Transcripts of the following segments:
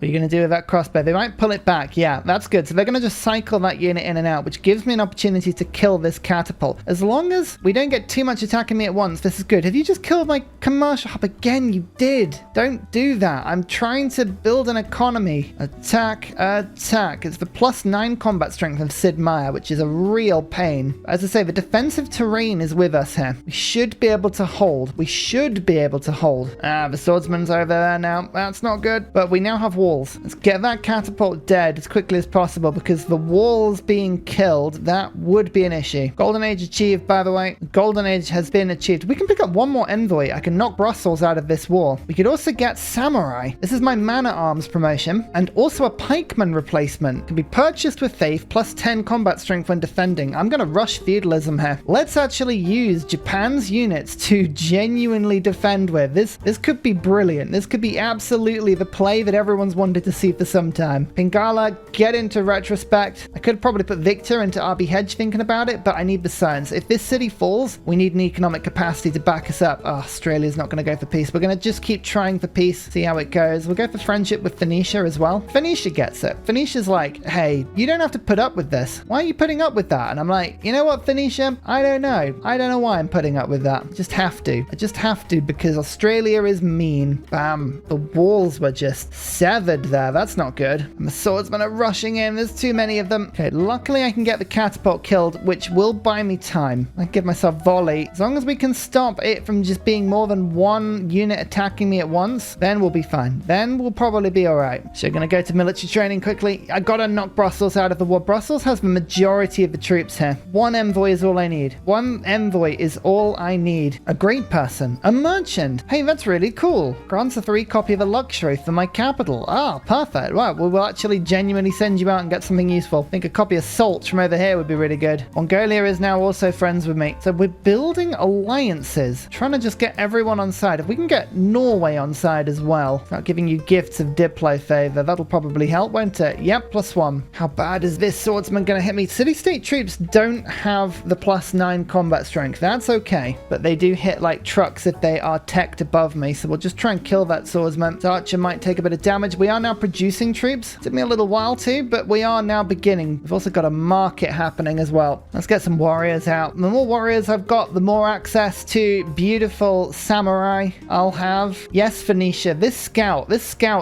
What are you going to do with that crossbow? They might pull it back. Yeah, that's good. So they're going to just cycle that unit in and out, which gives me an opportunity to kill this catapult. As long as we don't get too much attacking me at once, this is good. Have you just killed my commercial hub again? You did. Don't do that. I'm trying to build an economy. Attack, attack. It's the +9 combat strength of Sid Meier, which is a real pain. As I say, the defensive terrain is with us here. We should be able to hold. We should be able to hold. The swordsman's over there now. That's not good. But we now have walls. Let's get that catapult dead as quickly as possible, because the walls being killed, that would be an issue. Golden Age achieved, by the way. Golden Age has been achieved. We can pick up one more envoy. I can knock Brussels out of this war. We could also get samurai. This is my man-at-arms promotion, and also a pikeman replacement. Can be purchased with faith, +10 combat strength when defending. I'm going to rush feudalism here. Let's actually use Japan's units to genuinely defend with. This could be brilliant. This could be absolutely the play that everyone's wanted to see for some time. Pingala, get into retrospect. I could probably put Victor into RB Hedge thinking about it, but I need the science. If this city falls, we need an economic capacity to back us up. Oh, Australia's not going to go for peace. We're going to just keep trying for peace, see how it goes. We'll go for friendship with Phoenicia as well. Phoenicia gets it. Phoenicia's like, hey, you don't have to put up with this. Why are you putting up with that? And I'm like, you know what, Phoenicia? I don't know. I don't know why I'm putting up with that. I just have to. I just have to, because Australia is mean. Bam. The walls were just severed there. That's not good. And the swordsmen are rushing in. There's too many of them. Okay, luckily I can get the catapult killed, which will buy me time. I give myself volley. As long as we can stop it from just being more than one unit attacking me at once, then we'll be fine. Then we'll probably be all right. So we're going to go to military training quickly. I got to knock Brussels out of the war. Brussels has the majority of the troops here. One envoy is all I need. One envoy is all I need. A great person. A merchant. Hey, that's really cool. Grants a 3 copy of a luxury for my capital. Ah, perfect. Right, we will actually genuinely send you out and get something useful. I think a copy of salt from over here would be really good. Mongolia is now also friends with me. So we're building alliances. Trying to just get everyone on side. If we can get Norway on side as well, without giving you gifts of Diplo favor, that'll probably help, won't it? Yep, +1. How bad is this swordsman going to hit me? City-state troops don't have the +9 combat strength. That's okay. But they do hit like trucks if they are teched above me. So we'll just try and kill that swordsman. The archer might take a bit of damage. We are now producing troops. Took me a little while to, but we are now beginning. We've also got a market happening as well. Let's get some warriors out. The more warriors I've got, the more access to beautiful samurai I'll have. Yes, Phoenicia, this scout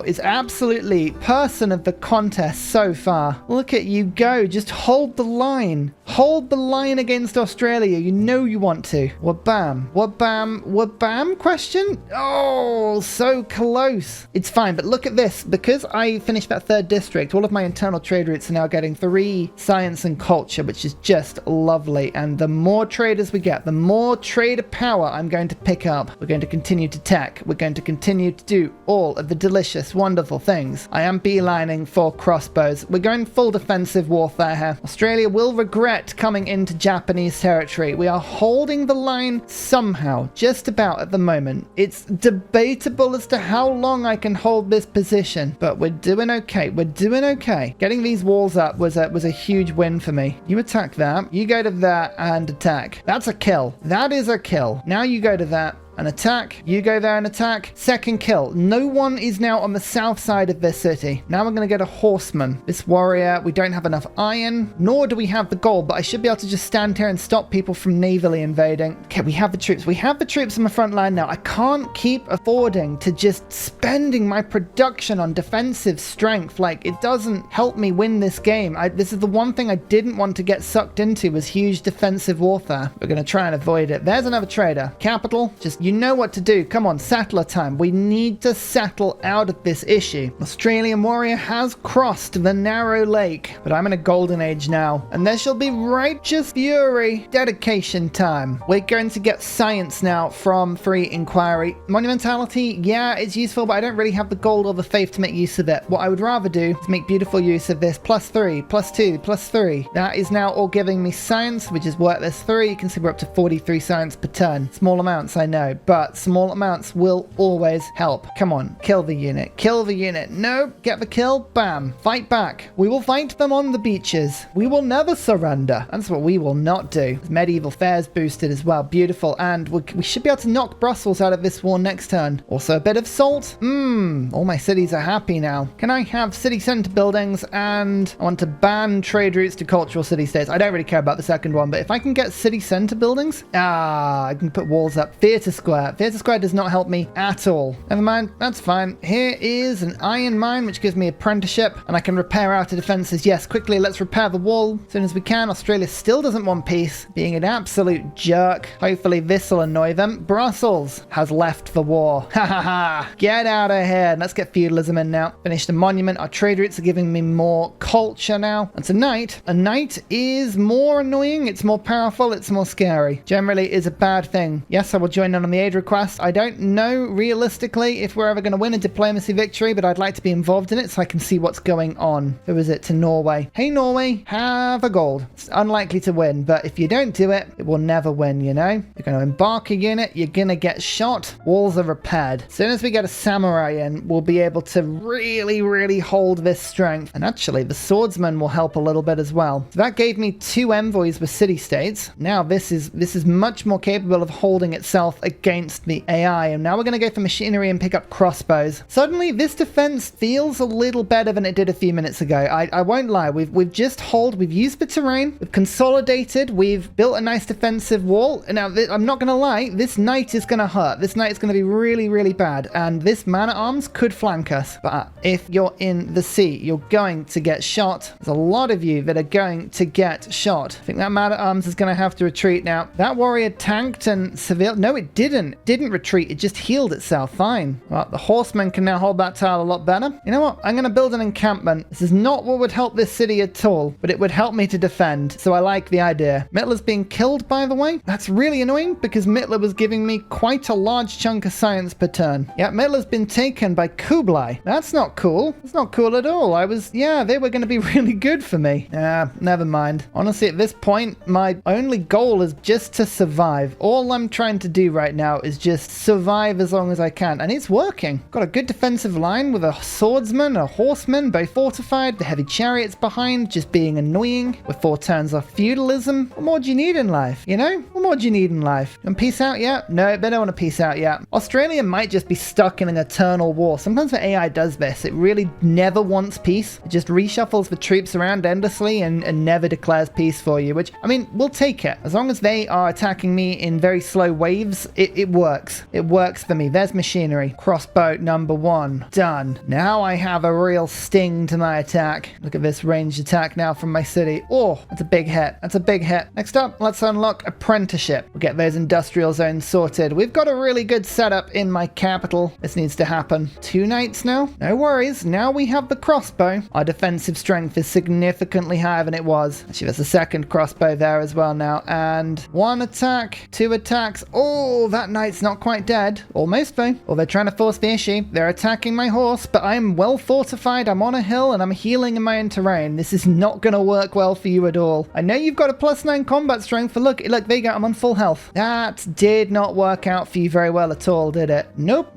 is absolutely person of the contest so far. Look at you go. Just hold the line. Hold the line against Australia. You know you want to. Wabam. Wabam. Wabam? Question? Oh, so close. It's fine, but look at this. Because I finished that 3rd district, all of my internal trade routes are now getting 3 science and culture, which is just lovely. And the more traders we get, the more trader power I'm going to pick up. We're going to continue to tech. We're going to continue to do all of the delicious, wonderful things. I am beelining for crossbows. We're going full defensive warfare here. Australia will regret coming into Japanese territory. We are holding the line somehow, just about at the moment. It's debatable as to how long I can hold this position, but we're doing okay. We're doing okay. Getting these walls up was a huge win for me. You attack that. You go to that and attack. That's a kill. That is a kill. Now you go to that and attack. You go there and attack. 2nd kill. No one is now on the south side of this city. Now we're going to get a horseman. This warrior, we don't have enough iron, nor do we have the gold, but I should be able to just stand here and stop people from navally invading. Okay, we have the troops. We have the troops on the front line now. I can't keep affording to just spending my production on defensive strength. Like, it doesn't help me win this game. This is the one thing I didn't want to get sucked into, was huge defensive warfare. We're going to try and avoid it. There's another trader. Capital, just you know what to do. Come on, settler time. We need to settle out of this issue. Australian warrior has crossed the narrow lake, but I'm in a golden age now, and there shall be righteous fury. Dedication time. We're going to get science now from free inquiry. Monumentality, yeah, it's useful, but I don't really have the gold or the faith to make use of it. What I would rather do is make beautiful use of this. +3, +2, +3. That is now all giving me science, which is worth this 3. You can see we're up to 43 science per turn. Small amounts, I know, good, but small amounts will always help. Come on, kill the unit. Kill the unit. No, get the kill. Bam. Fight back. We will fight them on the beaches. We will never surrender. That's what we will not do. Medieval fairs boosted as well. Beautiful. And we should be able to knock Brussels out of this war next turn. Also a bit of salt. All my cities are happy now. Can I have city center buildings? And I want to ban trade routes to cultural city-states. I don't really care about the second one, but if I can get city center buildings, I can put walls up. Theatre Square. Theatre Square does not help me at all. Never mind. That's fine. Here is an iron mine, which gives me apprenticeship, and I can repair outer defenses. Yes, quickly, let's repair the wall as soon as we can. Australia still doesn't want peace, being an absolute jerk. Hopefully this will annoy them. Brussels has left the war. Ha ha ha. Get out of here. Let's get feudalism in now. Finish the monument. Our trade routes are giving me more culture now. That's a knight. A knight is more annoying. It's more powerful. It's more scary. Generally is a bad thing. Yes, I will join in on the aid request. I don't know realistically if we're ever going to win a diplomacy victory, but I'd like to be involved in it so I can see what's going on. Who is it? To Norway. Hey, Norway, have a gold. It's unlikely to win, but if you don't do it, it will never win, you know? You're going to embark a unit, you're going to get shot, walls are repaired. As soon as we get a samurai in, we'll be able to really hold this strength. And actually, the swordsman will help a little bit as well. So that gave me 2 envoys with city-states. Now this is much more capable of holding itself against the AI. And now we're going to go for machinery and pick up crossbows. Suddenly, this defense feels a little better than it did a few minutes ago. I won't lie. We've just we've used the terrain, we've consolidated, we've built a nice defensive wall. And now, I'm not going to lie, this knight is going to hurt. This knight is going to be really bad. And this man-at-arms could flank us. But if you're in the sea, you're going to get shot. There's a lot of you that are going to get shot. I think that man-at-arms is going to have to retreat now. That warrior tanked and Seville. No, it didn't. Didn't retreat. It just healed itself. Fine. Well, the horsemen can now hold that tile a lot better. You know what? I'm going to build an encampment. This is not what would help this city at all, but it would help me to defend. So I like the idea. Mittler's being killed, by the way. That's really annoying because Mittler was giving me quite a large chunk of science per turn. Yeah, Mittler's been taken by Kublai. That's not cool. It's not cool at all. They were going to be really good for me. Never mind. Honestly, at this point, my only goal is just to survive. All I'm trying to do right now is just survive as long as I can. And it's working. Got a good defensive line with a swordsman, a horseman, both fortified, the heavy chariots behind, just being annoying. With 4 turns of feudalism. What more do you need in life? You know? What more do you need in life? You want peace out yet? No, they don't want to peace out yet. Australia might just be stuck in an eternal war. Sometimes the AI does this. It really never wants peace. It just reshuffles the troops around endlessly and never declares peace for you, which, I mean, we'll take it. As long as they are attacking me in very slow waves, it works. It works for me. There's machinery. Crossbow number 1. Done. Now I have a real sting to my attack. Look at this ranged attack now from my city. Oh, that's a big hit. That's a big hit. Next up, let's unlock apprenticeship. We'll get those industrial zones sorted. We've got a really good setup in my capital. This needs to happen. 2 knights now? No worries. Now we have the crossbow. Our defensive strength is significantly higher than it was. Actually, there's a second crossbow there as well now. And 1 attack, 2 attacks. Oh, that knight's not quite dead. Almost though. Well, they're trying to force the issue. They're attacking my horse, but I'm well fortified. I'm on a hill and I'm healing in my own terrain. This is not going to work well for you at all. I know you've got a +9 combat strength, but look, there you go. I'm on full health. That did not work out for you very well at all, did it? Nope.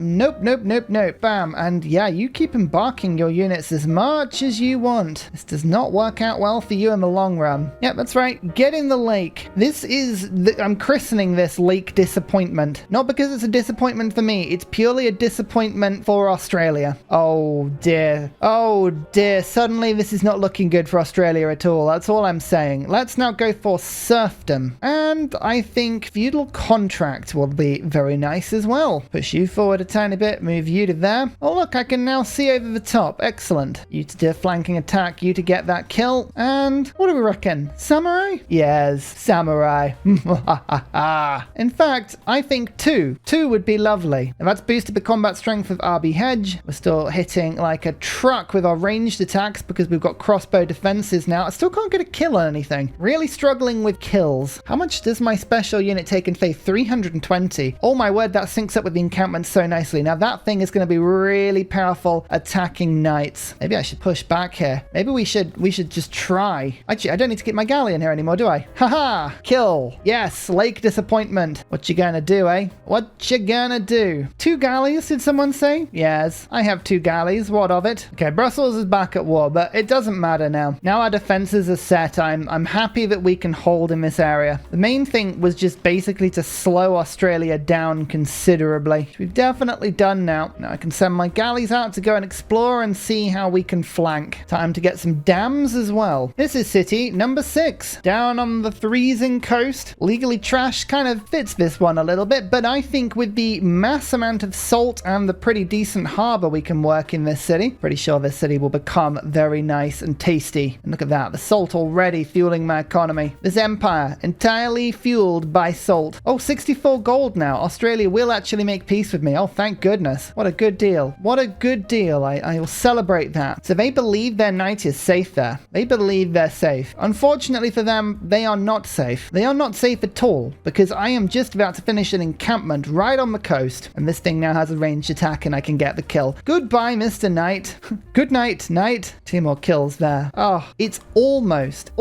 Bam. And yeah, you keep embarking your units as much as you want. This does not work out well for you in the long run. Yep, that's right. Get in the lake. This is, I'm christening this lake disappointment. Not because it's a disappointment for me. It's purely a disappointment for Australia. Oh dear. Oh dear. Suddenly this is not looking good for Australia at all. That's all I'm saying. Let's now go for serfdom. And I think feudal contract will be very nice as well. Push you forward a tiny bit. Move you to there. Oh look, I can now see over the top. Excellent. You to do a flanking attack. You to get that kill. And what do we reckon? Samurai? Yes, samurai. In fact, I think 2. 2 would be lovely. And that's boosted the combat strength of RB Hedge. We're still hitting like a truck with our ranged attacks because we've got crossbow defenses now. I still can't get a kill on anything. Really struggling with kills. How much does my special unit take in faith? 320. Oh my word, that syncs up with the encampment so nicely. Now that thing is going to be really powerful attacking knights. Maybe I should push back here. Maybe we should just try. Actually, I don't need to get my galleon here anymore, do I? Haha! Kill. Yes, lake disappointment. What you gonna do? do, eh? What you gonna do? 2 galleys, did someone say? Yes, I have 2 galleys. What of it? Okay, Brussels is back at war, but it doesn't matter now. Now our defenses are set. I'm happy that we can hold in this area. The main thing was just basically to slow Australia down considerably. Which we've definitely done now. Now I can send my galleys out to go and explore and see how we can flank. Time to get some dams as well. This is city number 6, down on the freezing coast. Legally trash kind of fits this one a little bit, but I think with the mass amount of salt and the pretty decent harbor we can work in this city, pretty sure this city will become very nice and tasty. And look at that, the salt already fueling my economy. This empire entirely fueled by salt. Oh, 64 gold now. Australia will actually make peace with me. Oh, thank goodness. What a good deal. What a good deal. I will celebrate that. So they believe their knight is safe there. They believe they're safe. Unfortunately for them, they are not safe. They are not safe at all, because I am just about to finish an encampment right on the coast, and this thing now has a ranged attack and I can get the kill. Goodbye, Mr. Knight. Good night, Knight. 2 more kills there. Oh, it's almost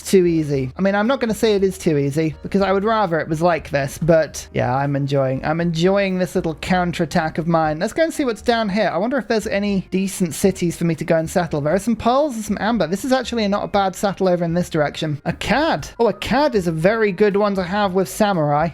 too easy. I mean, I'm not going to say it is too easy, because I would rather it was like this, but yeah, I'm enjoying this little counterattack of mine. Let's go and see what's down here. I wonder if there's any decent cities for me to go and settle. There are some pearls and some amber. This is actually not a bad settle over in this direction. A CAD. Oh, a CAD is a very good one to have with samurai.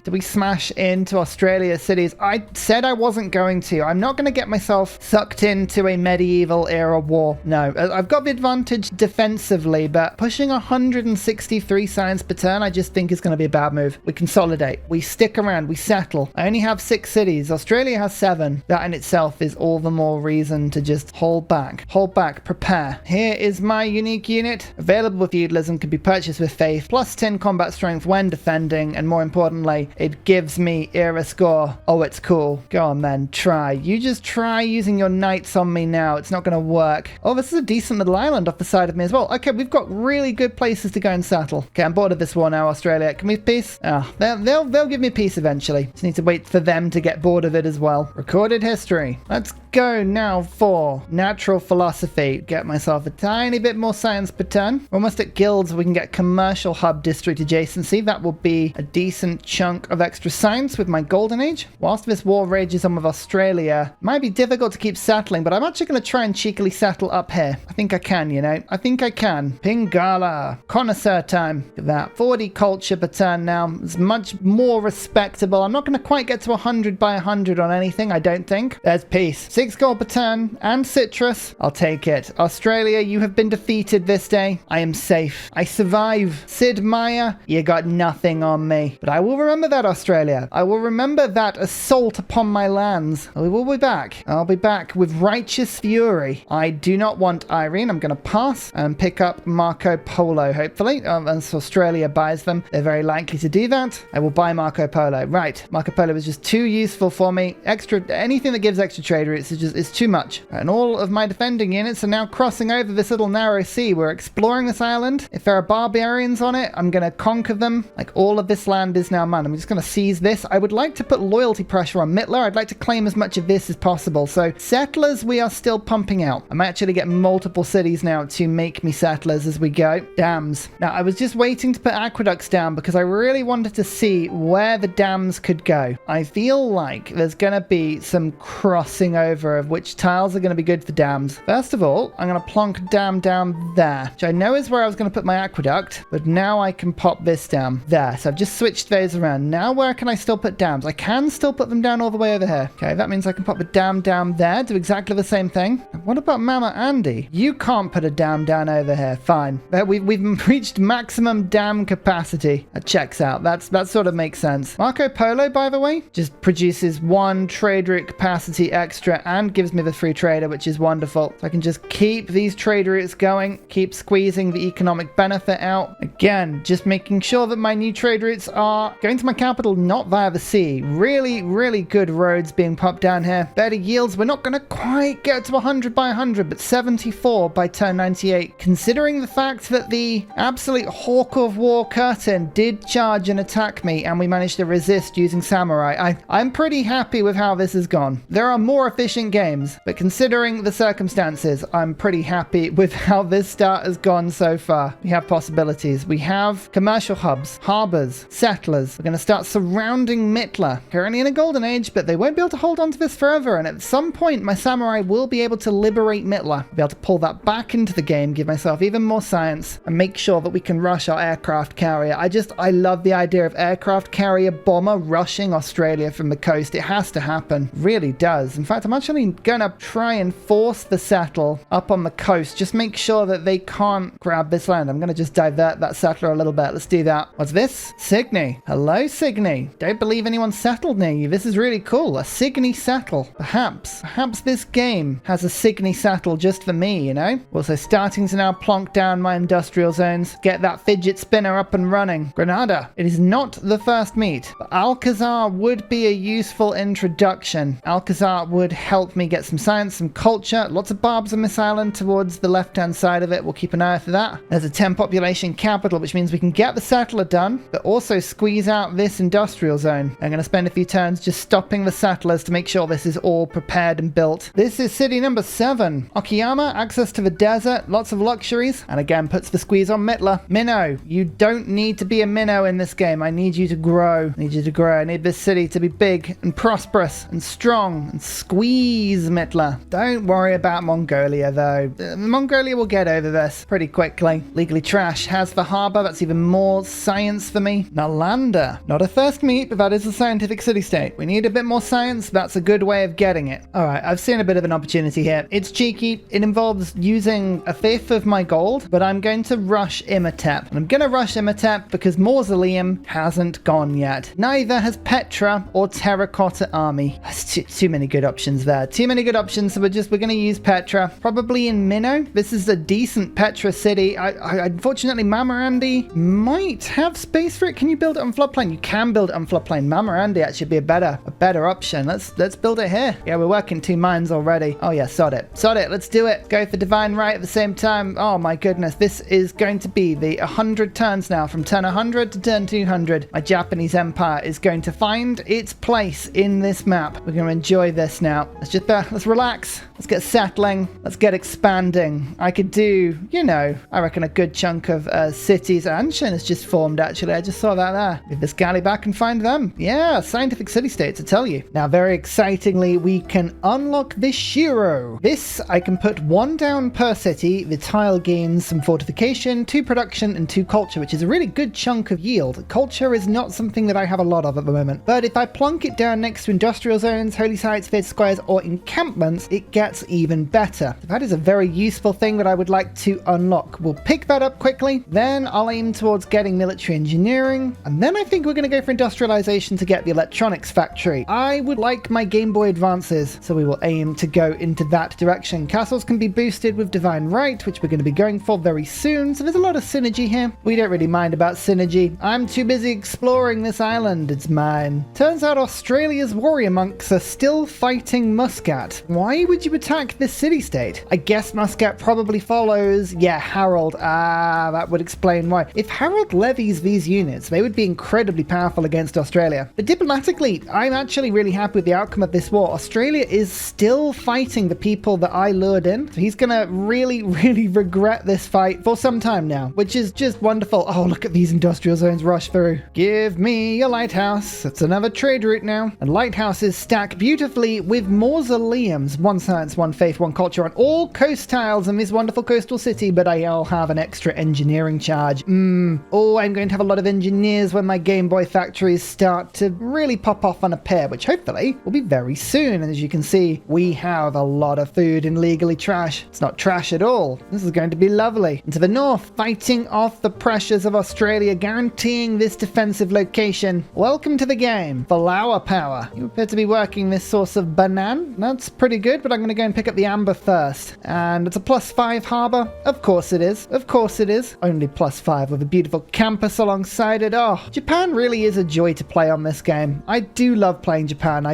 Do we smash into Australia's cities? I said I wasn't going to. I'm not going to get myself sucked into a medieval era war. No, I've got the advantage defensively, but pushing 163 science per turn I just think is going to be a bad move. We consolidate. We stick around. We settle. I only have 6 cities. Australia has 7. That in itself is all the more reason to just hold back. Hold back. Prepare. Here is my unique unit. Available with feudalism, can be purchased with faith. Plus 10 combat strength when defending, and more importantly, it gives me era score. Oh, it's cool. Go on then. Try. You just try using your knights on me now. It's not going to work. Oh, this is a decent little island off the side of me as well. Okay, we've got really good places to go and settle. Okay, I'm bored of this war now, Australia. Can we have peace? Oh, they'll give me peace eventually. Just need to wait for them to get bored of it as well. Recorded history. Let's go now for natural philosophy. Get myself a tiny bit more science per turn. We're almost at guilds. We can get commercial hub district adjacency. That will be a decent chunk of extra science with my golden age. Whilst this war rages on with Australia, might be difficult to keep settling, but I'm actually going to try and cheekily settle up here. I think I can, you know. I think I can. Pingala. Connoisseur time. Look at that. 40 culture per turn now. It's much more respectable. I'm not going to quite get to 100 by 100 on anything, I don't think. There's peace. 6 gold per turn and citrus. I'll take it. Australia, you have been defeated this day. I am safe. I survive. Sid Meier, you got nothing on me. But I will remember that, Australia. I will remember that assault upon my lands. We will be back. I'll be back with righteous fury. I do not want Irene. I'm going to pass and pick up Marco Polo, hopefully. As Australia buys them, they're very likely to do that. I will buy Marco Polo. Right. Marco Polo is just too useful for me. Anything that gives extra trade routes is too much. And all of my defending units are now crossing over this little narrow sea. We're exploring this island. If there are barbarians on it, I'm going to conquer them. Like, all of this land is now mine. I'm just going to seize this. I would like to put loyalty pressure on Mittler. I'd like to claim as much of this as possible. So settlers, we are still pumping out. I'm actually getting multiple cities now to make me settlers as we go. Dams. Now, I was just waiting to put aqueducts down because I really wanted to see where the dams could go. I feel like there's going to be some crossing over of which tiles are going to be good for dams. First of all, I'm going to plonk a dam down there, which I know is where I was going to put my aqueduct, but now I can pop this down there. So I've just switched those around. Now where can I still put dams? I can still put them down all the way over here. Okay, that means I can pop a dam down there, do exactly the same thing. What about Mama Andy? You can't put a dam down over here. Fine. We've reached maximum dam capacity. That checks out. That sort of makes sense. Marco Polo, by the way, just produces 1 trade route capacity extra and gives me the free trader, which is wonderful. So I can just keep these trade routes going, keep squeezing the economic benefit out. Again, just making sure that my new trade routes are going to my capital, not via the sea. Really, really good roads being popped down here. Better yields. We're not going to quite get to 100 by 100, but 74 by turn 98. Considering the fact that the absolute hawk of war Curtin did charge and attack me, and we managed to resist using samurai, I'm pretty happy with how this has gone. There are more efficient games, but considering the circumstances, I'm pretty happy with how this start has gone so far. We have possibilities. We have commercial hubs, harbors, settlers. We're going to start surrounding Mitla. Currently in a golden age, but they won't be able to hold on to this forever. And at some point, my samurai will be able to liberate Mitla. Be able to pull that back into the game, give myself even more science, and make sure that we can rush our aircraft carrier. I love the idea of aircraft carrier bomber rushing Australia from the coast. It has to happen. Really does. In fact, I'm actually going to try and force the settle up on the coast. Just make sure that they can't grab this land. I'm going to just divert that settler a little bit. Let's do that. What's this? Signy. Hello, Signy. Don't believe anyone settled near you. This is really cool. A Signy settle. Perhaps this game has a Signy settle just for me, you know? Also starting to now plonk down my industrial zones. Get that fidget spinner up and running. Granada. It is not the first meet, but Alcazar would be a useful introduction. Alcazar would help me get some science, some culture. Lots of barbs on this island towards the left-hand side of it. We'll keep an eye out for that. There's a 10 population capital, which means we can get the settler done, but also squeeze out this industrial zone. I'm going to spend a few turns just stopping the settlers to make sure this is all prepared and built. This is city number 7. Okayama, access to the desert, lots of luxuries, and again puts the squeeze on Mitla. Minnow, you don't need to be a minnow in this game. I need you to grow. I need this city to be big and prosperous and strong and squeeze Mitla. Don't worry about Mongolia though. Mongolia will get over this pretty quickly. Legally Trash has the harbour. That's even more science for me. Nalanda. Not a first meet, but that is a scientific city-state. We need a bit more science. That's a good way of getting it. Alright, I've seen a bit of an opportunity here. It's cheeky. It involves using a fifth of my gold, but I'm going to rush Imhotep. And I'm going to rush Imhotep because Mausoleum hasn't gone yet. Neither has Petra or Terracotta Army. That's too many good options there. Too many good options, so we're going to use Petra. Probably in Minnow. This is a decent Petra city. Unfortunately, Mamarandi might have space for it. Can you build it on floodplain? You can build it on floodplain. Mamarandi actually be a better option. Let's build it here. Yeah, we're working 2 mines already. Oh yeah, sod it. Let's do it. Go for divine right at the same time. Oh my goodness, this is going to be the 100 turns now, from turn 100 to turn 200. My Japanese empire is going to find its place in this map. We're going to enjoy this now. Let's relax. Let's get settling. Let's get expanding. I could do, I reckon a good chunk of cities. Anshan has just formed, actually. I just saw that there. Give this galley back and find them. Yeah, scientific city-states, I tell you. Now, very excitingly, we can unlock this Shiro. This, I can put 1 down per city. The tile gains some fortification, 2 production, and 2 culture, which is a really good chunk of yield. Culture is not something that I have a lot of at the moment. But if I plunk it down next to industrial zones, holy sites, theatre squares, or encampments, it gets even better. That is a very useful thing that I would like to unlock. We'll pick that up quickly, then I'll aim towards getting military engineering, and then I think we're going to go for industrialization to get the electronics factory. I would like my Game Boy Advances, so we will aim to go into that direction. Castles can be boosted with Divine Right, which we're going to be going for very soon, so there's a lot of synergy here. We don't really mind about synergy. I'm too busy exploring this island. It's mine. Turns out Australia's warrior monks are still fighting Muscat. Why would you attack this city-state? I guess Muscat probably follows, Harold. That would explain why. If Harold levies these units, they would be incredibly powerful against Australia. But diplomatically, I'm actually really happy with the outcome of this war. Australia is still fighting the people that I lured in. So he's gonna really regret this fight for some time now, which is just wonderful. Oh, look at these industrial zones rush through. Give me a lighthouse. That's another trade route now. And lighthouses stack beautifully with mausoleums. 1 science, 1 faith, 1 culture on all coast tiles in this wonderful coastal city, but I'll have an extra engineering charge. Oh, I'm going to have a lot of engineers when my Game Boy factories start to really pop off on a pair, which hopefully will be very soon. And as you can see, we have a lot of food in Legally Trash. It's not trash at all. This is going to be lovely. And to the north, fighting off the pressures of Australia, guaranteeing this defensive location. Welcome to the game. Flower power. You appear to be working this source of banan. That's pretty good, but I'm going to go and pick up the amber first. And it's a +5 harbour. Of course it is. Of course it is. Only +5 with a beautiful campus alongside it. Oh, Japan really is a joy to play on this game. I do love playing Japan.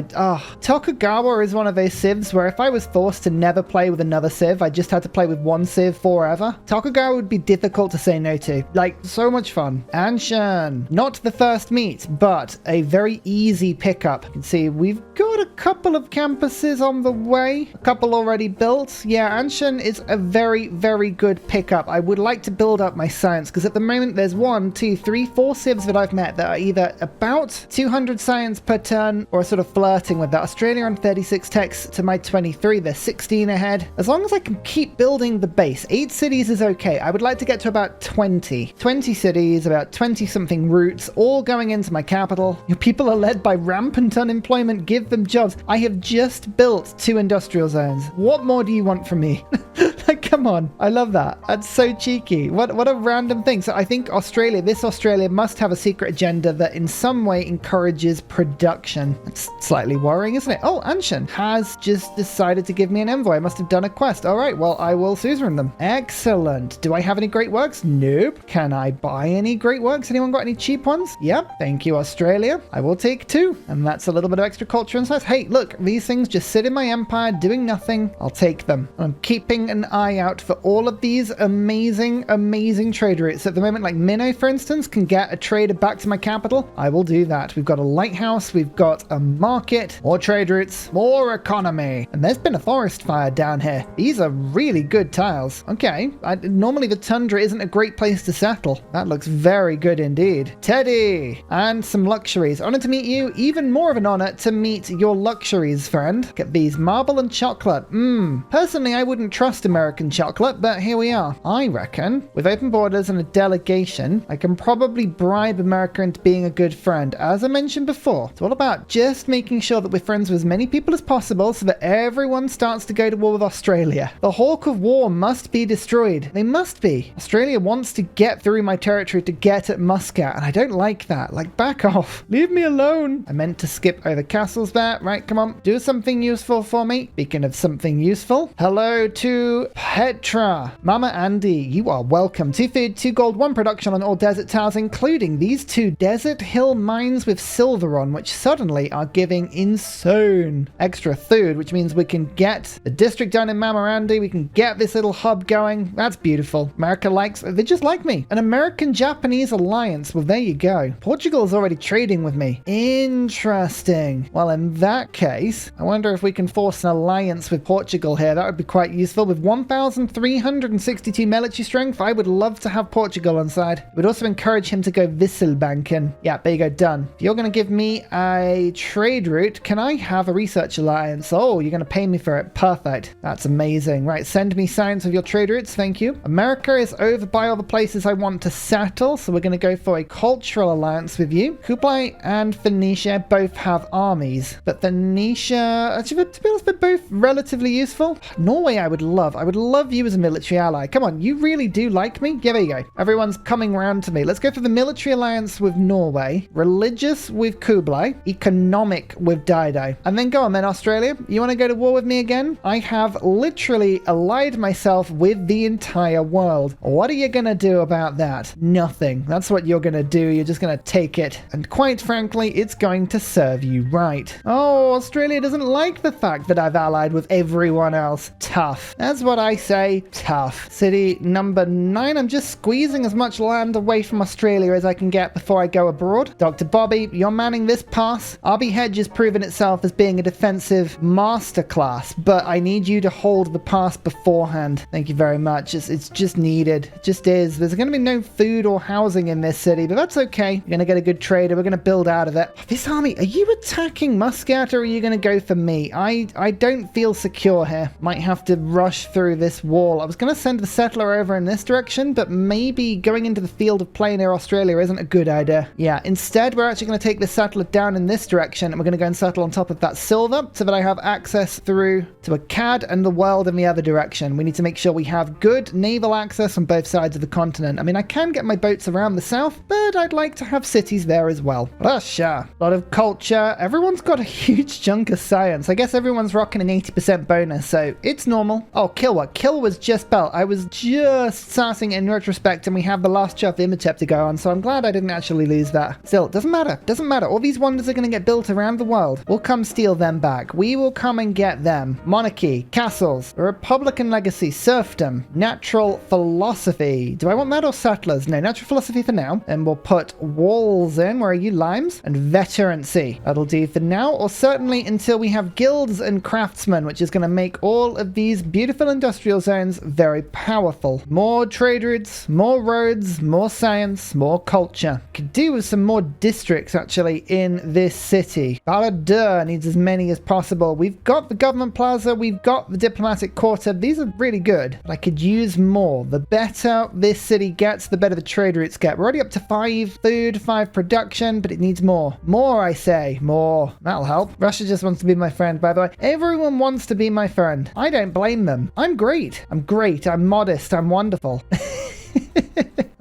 Tokugawa is one of those civs where if I was forced to never play with another civ, I just had to play with one civ forever. Tokugawa would be difficult to say no to. Like, so much fun. Anshan. Not the first meet, but a very easy pickup. You can see we've got a couple of campuses on the way. A couple already built. Yeah, Anshan is a very, very good pickup. I would like to build up my science because at the moment there's 1, 2, 3, 4 civs that I've met that are either about 200 science per turn or sort of flirting with that. Australia on 36 techs to my 23. They're 16 ahead. As long as I can keep building the base, 8 cities is okay. I would like to get to about 20. 20 cities, about 20 something routes, all going into my capital. Your people are led by rampant unemployment. Give them jobs. I have just built 2 industrial zones. What more do you want from me? Like, come on. I love that. That's so cheeky. What a random thing. So I think this Australia must have a secret agenda that in some way encourages production. It's slightly worrying, isn't it? Oh, Anshan has just decided to give me an envoy. I must have done a quest. All right, well, I will suzerain them. Excellent. Do I have any great works? Nope. Can I buy any great works? Anyone got any cheap ones? Yep. Thank you, Australia. I will take 2. And that's a little bit of extra culture and size. Hey, look, these things just sit in my empire doing nothing. I'll take them. I'm keeping an eye out for all of these amazing, amazing trade routes. At the moment, like Minnow, for instance, can get a trader back to my capital. I will do that. We've got a lighthouse. We've got a market. More trade routes. More economy. And there's been a forest fire down here. These are really good tiles. Okay. Normally the tundra isn't a great place to settle. That looks very good indeed. Teddy! And some luxuries. Honored to meet you. Even more of an honor to meet your luxuries, friend. Get these marble and chocolate. Personally, I wouldn't trust American chocolate, but here we are. I reckon, with open borders and a delegation, I can probably bribe America into being a good friend. As I mentioned before, it's all about just making sure that we're friends with as many people as possible so that everyone starts to go to war with Australia. The hawk of war must be destroyed. They must be. Australia wants to get through my territory to get at Muscat, and I don't like that. Like, back off. Leave me alone. I meant to skip over castles there. Right, come on. Do something useful for me. Speaking of something useful, hello to Petra. Mama Andy, you are welcome. 2 food, 2 gold, 1 production on all desert tiles, including these 2 desert hill mines with silver on, which suddenly are giving insane extra food, which means we can get the district done in Mama Andy. We can get this little hub going. That's beautiful. America they just like me. An American-Japanese alliance. Well, there you go. Portugal is already trading with me. Interesting. Well, in that case, I wonder if we can force an alliance with Portugal here. That would be quite useful. With 1,362 military strength, I would love to have Portugal on side. Would also encourage him to go Wisselbanken. Yeah, there you go, done. If you're going to give me a trade route, can I have a research alliance? Oh, you're going to pay me for it. Perfect. That's amazing. Right, send me signs of your trade routes. Thank you. America is over by all the places I want to settle, so we're going to go for a cultural alliance with you. Kublai and Phoenicia both have armies, but Phoenicia, actually, to be honest, they're both relatively useful. Norway, I would love you as a military ally. Come on, you really do like me? Yeah, there you go. Everyone's coming around to me. Let's go for the military alliance with Norway, religious with Kublai, economic with Dido. And then go on then, Australia. You want to go to war with me again? I have literally allied myself with the entire world. What are you going to do about that? Nothing. That's what you're going to do. You're just going to take it. And quite frankly, it's going to serve you right. Oh, Australia doesn't like the fact that I've allied with everyone else. Tough. That's what I say. Tough. City number 9. I'm just squeezing as much land away from Australia as I can get before I go abroad. Dr. Bobby, you're manning this pass. RB Hedge has proven itself as being a defensive masterclass, but I need you to hold the pass beforehand. Thank you very much. It's just needed. It just is. There's going to be no food or housing in this city, but that's okay. You're going to get a good trader. We're going to build out of it. This army, are you attacking Muscat or are you going to go for me? I don't feel secure here. Might have to rush through this wall. I was going to send the settler over in this direction, but maybe going into the field of play near Australia isn't a good idea. Yeah, instead we're actually going to take the settler down in this direction and we're going to go and settle on top of that silver so that I have access through to Akkad and the world in the other direction. We need to make sure we have good naval access on both sides of the continent. I mean, I can get my boats around the south, but I'd like to have cities there as well. Russia, a lot of culture. Everyone's got a huge chunk of science. I guess everyone's rocking an 80% bonus, so it's normal. Oh, kill hill was just built. I was just starting in retrospect, and we have the last chapter of Imhotep to go on, so I'm glad I didn't actually lose that. Still, doesn't matter. Doesn't matter. All these wonders are going to get built around the world. We'll come steal them back. We will come and get them. Monarchy, castles, Republican legacy, serfdom, natural philosophy. Do I want that or settlers? No, natural philosophy for now. And we'll put walls in. Where are you, limes? And veterancy. That'll do for now, or certainly until we have guilds and craftsmen, which is going to make all of these beautiful industrial zones very powerful. More trade routes, more roads, more science, more culture. Could do with some more districts actually in this city. Baladur needs as many as possible. We've got the government plaza, we've got the diplomatic quarter. These are really good, but I could use more. The better this city gets, the better the trade routes get. We're already up to 5 food, 5 production, but it needs more. More, I say. More. That'll help. Russia just wants to be my friend, by the way. Everyone wants to be my friend. I don't blame them. I'm great. I'm great. I'm modest. I'm wonderful.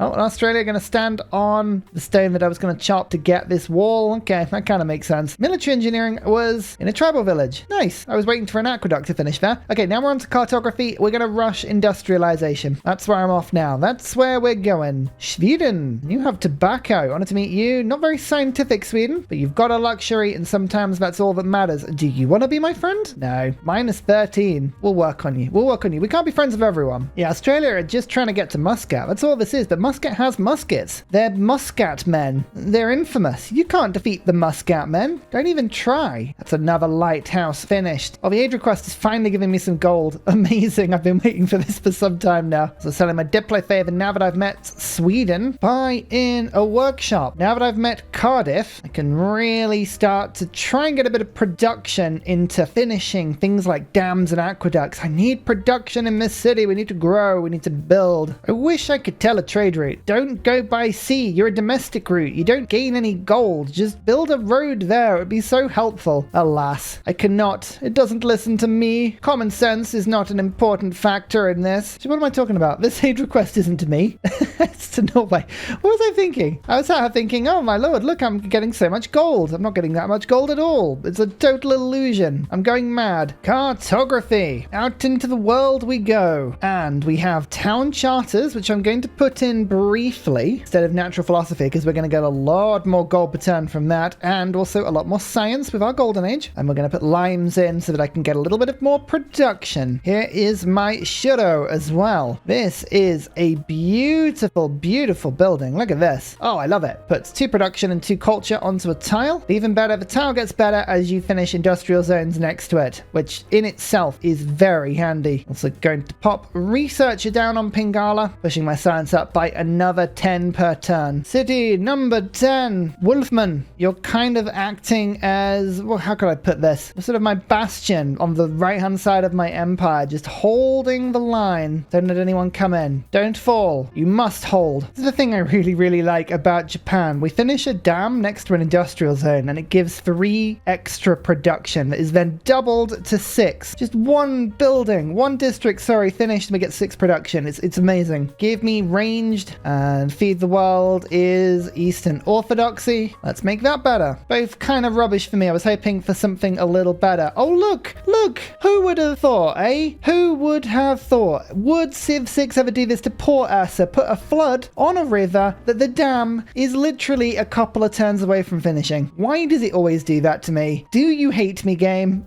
Oh, and Australia are going to stand on the stone that I was going to chop to get this wall. Okay, that kind of makes sense. Military engineering was in a tribal village. Nice. I was waiting for an aqueduct to finish there. Okay, now we're on to cartography. We're going to rush industrialization. That's where I'm off now. That's where we're going. Sweden, you have tobacco. Honored to meet you. Not very scientific, Sweden, but you've got a luxury, and sometimes that's all that matters. Do you want to be my friend? No. -13. We'll work on you. We'll work on you. We can't be friends with everyone. Yeah, Australia are just trying to get to Muscat. That's all this is, but Muscat has muskets. They're Muscat men. They're infamous. You can't defeat the Muscat men. Don't even try. That's another lighthouse finished. Oh, the aid request is finally giving me some gold. Amazing. I've been waiting for this for some time now. So selling my Diplo favor. Now that I've met Sweden, buy in a workshop. Now that I've met Cardiff, I can really start to try and get a bit of production into finishing things like dams and aqueducts. I need production in this city. We need to grow. We need to build. I wish I could tell a trade route. Don't go by sea. You're a domestic route. You don't gain any gold. Just build a road there. It would be so helpful. Alas, I cannot. It doesn't listen to me. Common sense is not an important factor in this. So what am I talking about? This aid request isn't to me. It's to Norway. What was I thinking? I was sat here thinking, oh my lord, look, I'm getting so much gold. I'm not getting that much gold at all. It's a total illusion. I'm going mad. Cartography. Out into the world we go. And we have town charters, which I'm going to put in briefly instead of natural philosophy, because we're going to get a lot more gold per turn from that, and also a lot more science with our golden age. And we're going to put limes in so that I can get a little bit of more production. Here is my shuro as well. This is a beautiful, beautiful building. Look at this. Oh, I love it. Puts 2 production and 2 culture onto a tile. Even better, the tile gets better as you finish industrial zones next to it, which in itself is very handy. Also going to pop researcher down on Pingala, pushing my science up by another 10 per turn. City number 10. Wolfman, you're kind of acting as, well, how could I put this? Sort of my bastion on the right-hand side of my empire, just holding the line. Don't let anyone come in. Don't fall. You must hold. This is the thing I really, really like about Japan. We finish a dam next to an industrial zone, and it gives 3 extra production that is then doubled to 6. Just one building, one district, sorry, finished, and we get 6 production. It's amazing. Give me ranged, and feed the world is Eastern Orthodoxy. Let's make that better. Both kind of rubbish for me. I was hoping for something a little better. Oh, look! Look! Who would have thought, eh? Who would have thought? Would Civ 6 ever do this to poor Ursa? Put a flood on a river that the dam is literally a couple of turns away from finishing. Why does it always do that to me? Do you hate me, game?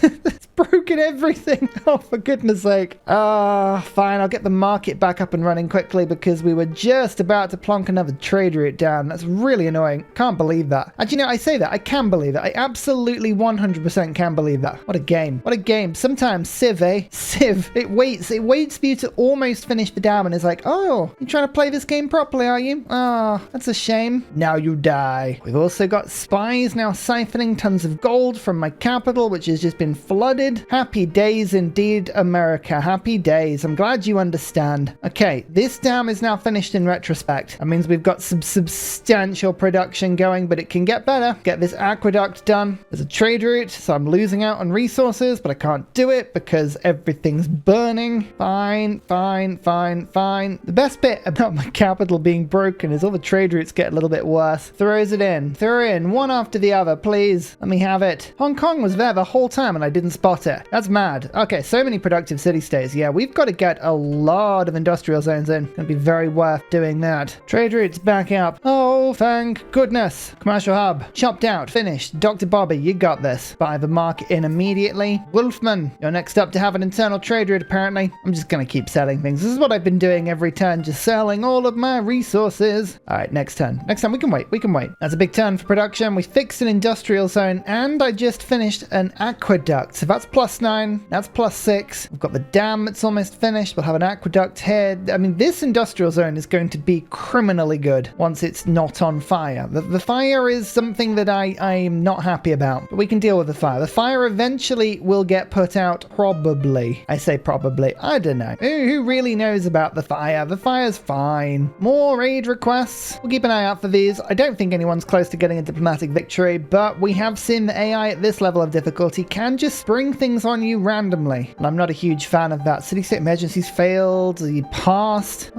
It's broken everything. Oh, for goodness sake. Fine. I'll get the market back up and running quickly because we were just about to plonk another trade route down. That's really annoying. Can't believe that. Actually, no, I say that. I can believe that. I absolutely 100% can believe that. What a game. What a game. Sometimes Civ, eh? Civ. It waits. It waits for you to almost finish the dam and is like, oh, you trying to play this game properly, are you? Oh, that's a shame. Now you die. We've also got spies now siphoning tons of gold from my capital, which has just been flooded. Happy days indeed, America. Happy days. I'm glad you understand. Okay, this dam is now finished in retrospect. That means we've got some substantial production going, but it can get better. Get this aqueduct done. There's a trade route, so I'm losing out on resources, but I can't do it because everything's burning. Fine, fine, fine, fine. The best bit about my capital being broken is all the trade routes get a little bit worse. Throws it in. Throw in one after the other, please. Let me have it. Hong Kong was there the whole time and I didn't spot got it. That's mad. Okay, so many productive city-states. Yeah, we've got to get a lot of industrial zones in. Gonna be very worth doing that. Trade routes back up. Oh, thank goodness. Commercial hub. Chopped out. Finished. Dr. Bobby, you got this. Buy the market in immediately. Wolfman, you're next up to have an internal trade route, apparently. I'm just gonna keep selling things. This is what I've been doing every turn, just selling all of my resources. All right, next turn. Next time, we can wait. We can wait. That's a big turn for production. We fixed an industrial zone, and I just finished an aqueduct. So that's +9. That's +6. We've got the dam that's almost finished. We'll have an aqueduct here. I mean, this industrial zone is going to be criminally good once it's not on fire. The fire is something that I'm not happy about, but we can deal with the fire. The fire eventually will get put out, probably. I say probably. I don't know. Who really knows about the fire? The fire's fine. More aid requests. We'll keep an eye out for these. I don't think anyone's close to getting a diplomatic victory, but we have seen the AI at this level of difficulty can just spring things on you randomly. And I'm not a huge fan of that. City-state emergencies failed. You passed.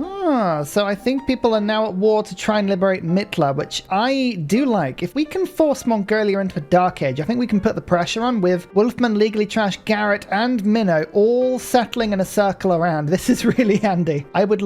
So I think people are now at war to try and liberate Mitla, which I do like. If we can force Mongolia into a dark age, I think we can put the pressure on with Wolfman, Legally Trash, Garrett, and Minnow all settling in a circle around. This is really handy. I would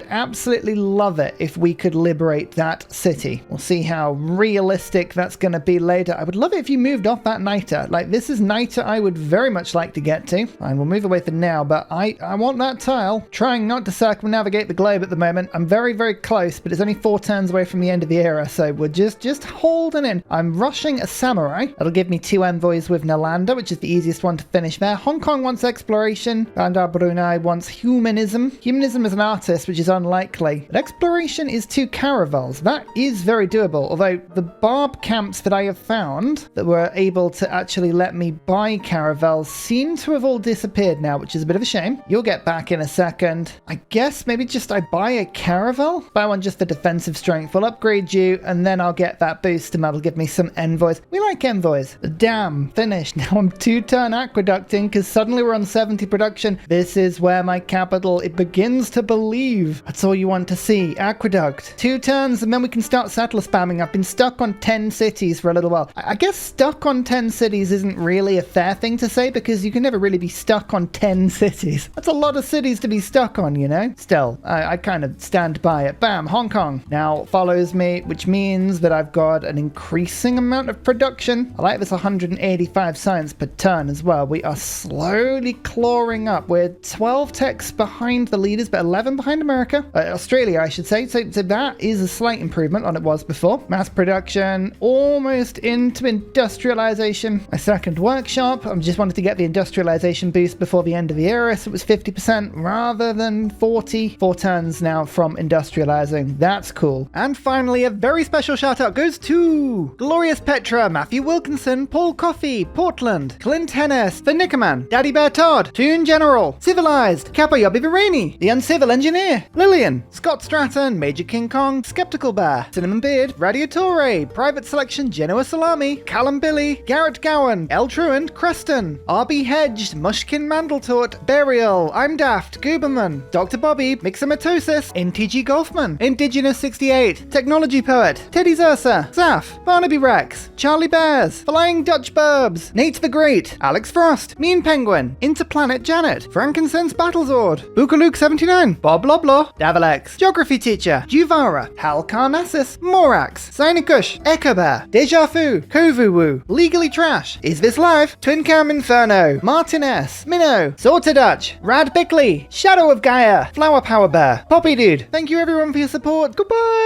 absolutely love it if we could liberate that city. We'll see how realistic that's going to be later. I would love it if you moved off that Niter. Like, this is Niter I would very much like to get to. Fine, we'll move away for now, but I want that tile. Trying not to circumnavigate the globe at the moment. I'm very, very close, but it's only 4 turns away from the end of the era, so we're just holding in. I'm rushing a samurai. That'll give me 2 envoys with Nalanda, which is the easiest one to finish there. Hong Kong wants exploration. Bandar Brunei wants humanism. Humanism is an artist, which is unlikely. But exploration is 2 caravels. That is very doable, although the barb camps that I have found that were able to actually let me buy caravels seem to have all disappeared now, which is a bit of a shame. You'll get back in a second. I guess maybe just I buy a caravel? Buy one just for defensive strength. We'll upgrade you, and then I'll get that boost, and that'll give me some envoys. We like envoys. The dam, finished. Now I'm 2-turn aqueducting, because suddenly we're on 70 production. This is where my capital, it begins to believe. That's all you want to see. Aqueduct. 2 turns, and then we can start settler spamming. I've been stuck on 10 cities for a little while. I guess stuck on 10 cities isn't really a fair thing to say, because you can never really be stuck on 10 cities. That's a lot of cities to be stuck on, you know? Still, I kind of stand by it. Bam, Hong Kong now follows me, which means that I've got an increasing amount of production. I like this 185 science per turn as well. We are slowly clawing up. We're 12 techs behind the leaders, but 11 behind America. Australia, I should say. So that is a slight improvement on it was before. Mass production, almost into industrialization. My second workshop, I just wanted to get the industrialization boost before the end of the era, so it was 50% rather than 40. 4 turns now from industrializing. That's cool. And finally, a very special shout out goes to Glorious Petra, Matthew Wilkinson, Paul Coffey, Portland, Clint Hennis, The Nickerman, Daddy Bear Todd, Toon General, Civilized, Kappa Yobby Virani, The Uncivil Engineer, Lillian, Scott Stratton, Major King Kong, Skeptical Bear, Cinnamon Beard, Radiatore, Private Selection, Genoa Salami, Callum Billy, Garrett Gowan, El Truant, Creston, RB Hedged, Mushkin Mandletort, Burial, I'm Daft, Gooberman, Dr. Bobby, Mixomatosis, NTG Golfman, Indigenous 68, Technology Poet, Teddy's Ursa, Zaf, Barnaby Rex, Charlie Bears, Flying Dutch Burbs, Nate the Great, Alex Frost, Mean Penguin, Interplanet Janet, Frankincense Battlezord, Bookaluk 79, Bob Loblaw, Davalex, Geography Teacher, Juvara, Hal Carnassus, Morax, Sinikush, Echo Bear, Deja Fu, Kovuwu, Legally Trash, Is This Live, Twin Cam Inferno, Martin S, Minnow, Sorted Dutch, Rad Bickley, Shadow of Gaia, Flower Power Bear, Poppy Dude. Thank you everyone for your support. Goodbye!